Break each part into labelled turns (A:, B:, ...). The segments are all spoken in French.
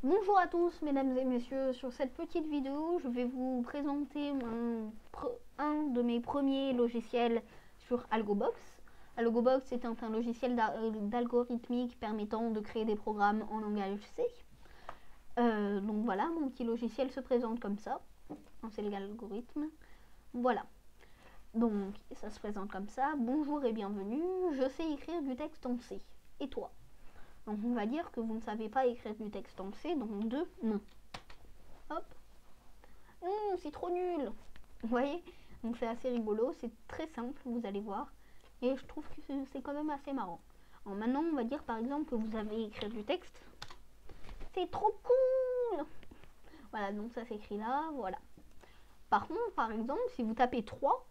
A: Bonjour à tous mesdames et messieurs, sur cette petite vidéo je vais vous présenter un de mes premiers logiciels sur AlgoBox. AlgoBox est un logiciel d'algorithmique permettant de créer des programmes en langage C. Donc voilà, mon petit logiciel se présente comme ça, c'est l'algorithme, voilà. Donc ça se présente comme ça, bonjour et bienvenue, je sais écrire du texte en C, et toi? Donc on va dire que vous ne savez pas écrire du texte en C, donc 2, non. Hop. C'est trop nul. Vous voyez? Donc c'est assez rigolo, c'est très simple, vous allez voir. Et je trouve que c'est quand même assez marrant. Alors maintenant, on va dire par exemple que vous avez écrit du texte. C'est trop cool. Voilà, donc ça s'écrit là, voilà. Par contre, par exemple, si vous tapez 3,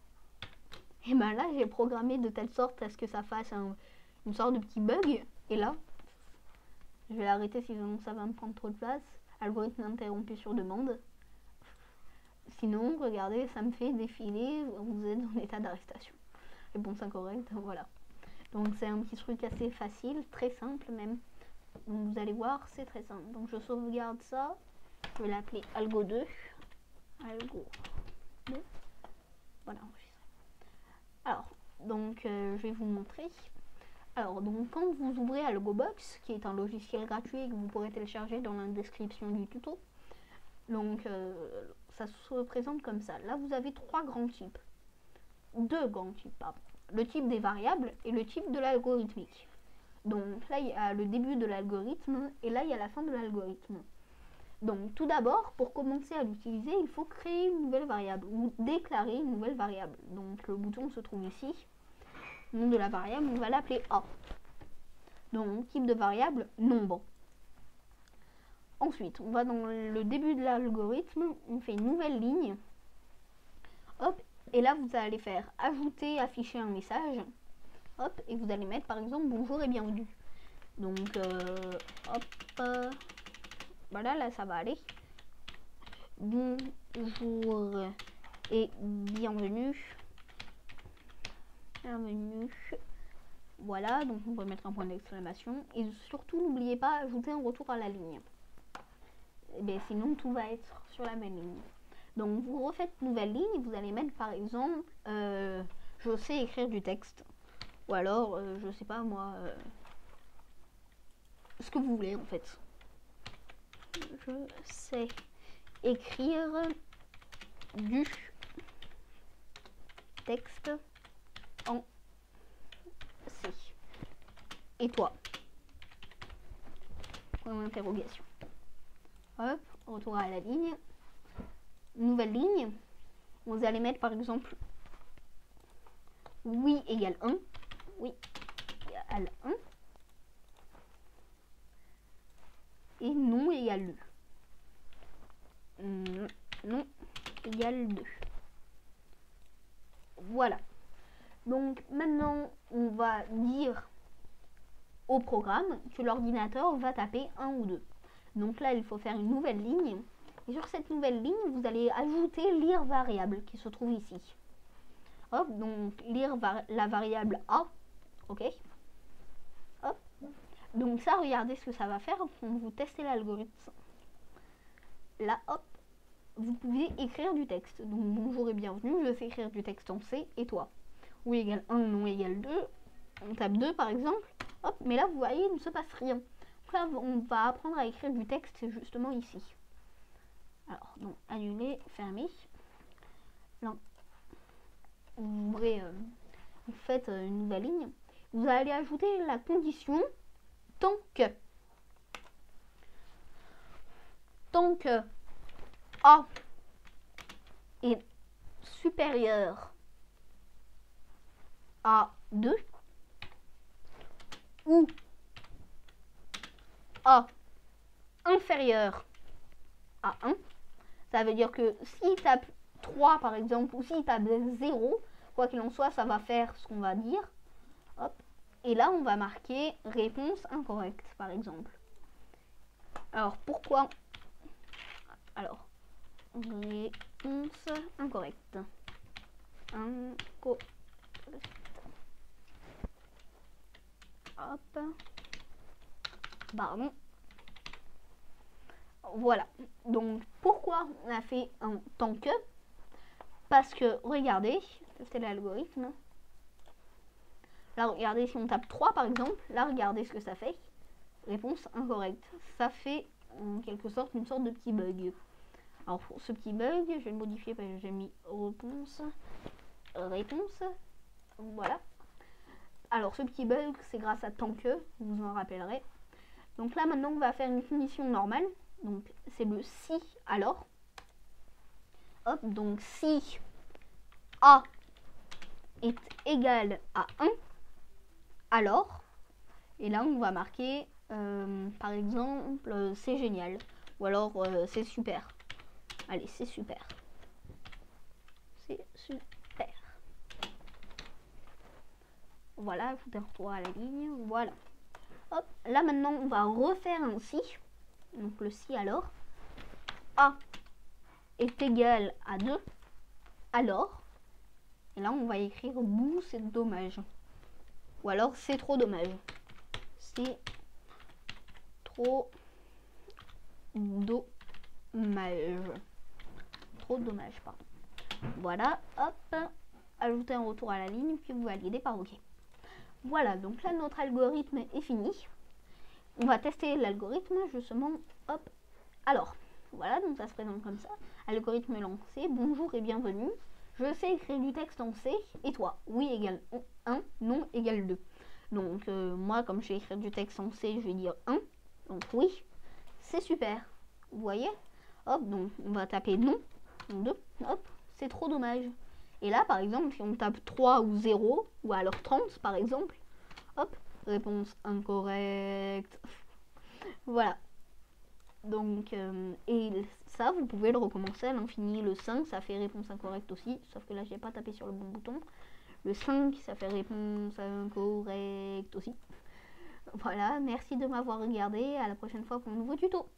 A: et ben là, j'ai programmé de telle sorte à ce que ça fasse une sorte de petit bug. Et là, je vais l'arrêter sinon ça va me prendre trop de place. Algorithme interrompu sur demande. Sinon, regardez, ça me fait défiler, vous êtes en état d'arrestation. Réponse incorrecte, voilà. Donc c'est un petit truc assez facile, très simple même. Donc vous allez voir, c'est très simple. Donc je sauvegarde ça. Je vais l'appeler Algo 2. Algo 2. Voilà, enregistré. Alors, donc je vais vous montrer. Alors, donc quand vous ouvrez AlgoBox, qui est un logiciel gratuit que vous pourrez télécharger dans la description du tuto, donc ça se présente comme ça. Là, vous avez deux grands types, pardon. Le type des variables et le type de l'algorithmique. Donc là, il y a le début de l'algorithme et là, il y a la fin de l'algorithme. Donc tout d'abord, pour commencer à l'utiliser, il faut créer une nouvelle variable ou déclarer une nouvelle variable. Donc le bouton se trouve ici. Le nom de la variable, on va l'appeler A. Donc type de variable, nombre. Ensuite, on va dans le début de l'algorithme, on fait une nouvelle ligne. Hop, et là vous allez faire ajouter, afficher un message. Hop, et vous allez mettre par exemple bonjour et bienvenue. Donc hop, voilà, là ça va aller. Bonjour et bienvenue. Bienvenue. Voilà, donc on peut mettre un point d'exclamation. Et surtout, n'oubliez pas ajouter un retour à la ligne. Et bien, sinon, tout va être sur la même ligne. Donc, vous refaites une nouvelle ligne. Vous allez mettre, par exemple, je sais écrire du texte. Ou alors, je sais pas, moi, ce que vous voulez, en fait. Je sais écrire du texte en C. Et toi? Point d'interrogation. Hop, retour à la ligne. Nouvelle ligne. Vous allez mettre par exemple oui égale 1. Oui égale 1. Et non égale 2. Non égale 2. Voilà. Donc maintenant, on va dire au programme que l'ordinateur va taper 1 ou 2. Donc là, il faut faire une nouvelle ligne. Et sur cette nouvelle ligne, vous allez ajouter lire variable qui se trouve ici. Hop, donc lire la variable A. Ok. Hop. Donc ça, regardez ce que ça va faire quand vous testez l'algorithme. Là, hop, vous pouvez écrire du texte. Donc bonjour et bienvenue, je sais écrire du texte en C, et toi? Oui égale 1, non égale 2. On tape 2 par exemple. Hop, mais là, vous voyez, il ne se passe rien. Donc là, on va apprendre à écrire du texte justement ici. Alors, donc, annuler, fermer. Là, vous ouvrez, vous faites une nouvelle ligne. Vous allez ajouter la condition tant que A est supérieur à 2 ou A inférieur à 1. Ça veut dire que s'il tape 3 par exemple, ou s'il tape 0, quoi qu'il en soit, ça va faire ce qu'on va dire. Hop. Et là, on va marquer réponse incorrecte, par exemple. Alors, pourquoi? Alors, réponse incorrecte. Hop. Pardon. Voilà. Donc, pourquoi on a fait un tant que? Parce que, regardez, c'est l'algorithme. Là, regardez, si on tape 3 par exemple, là, regardez ce que ça fait. Réponse incorrecte. Ça fait en quelque sorte une sorte de petit bug. Alors, pour ce petit bug, je vais le modifier parce que j'ai mis réponse. Voilà. Alors, ce petit bug, c'est grâce à tant que, vous vous en rappellerez. Donc là, maintenant, on va faire une finition normale. Donc, c'est le si alors. Hop, donc si A est égal à 1, alors, et là on va marquer par exemple c'est génial, ou alors c'est super. Allez, c'est super. C'est super. Voilà, foutre un retour à la ligne, voilà. Hop, là maintenant on va refaire un si. Donc le si alors. A est égal à 2, alors. Et là on va écrire bouh, c'est dommage. Ou alors c'est trop dommage. C'est trop dommage. Trop dommage, pardon. Voilà, hop. Ajouter un retour à la ligne, puis vous validez par OK. Voilà, donc là notre algorithme est fini. On va tester l'algorithme justement. Hop. Alors, voilà, donc ça se présente comme ça. Algorithme lancé, bonjour et bienvenue. Je sais écrire du texte en C. Et toi? Oui égale 1, non égale 2. Donc moi, comme je sais écrire du texte en C, je vais dire 1. Donc oui, c'est super. Vous voyez? Hop, donc on va taper non. 2, hop, c'est trop dommage. Et là, par exemple, si on tape 3 ou 0, ou alors 30, par exemple, hop, réponse incorrecte. Voilà. Donc, et ça, vous pouvez le recommencer à l'infini. Le 5, ça fait réponse incorrecte aussi, sauf que là, j'ai pas tapé sur le bon bouton. Le 5, ça fait réponse incorrecte aussi. Voilà, merci de m'avoir regardé. À la prochaine fois pour un nouveau tuto.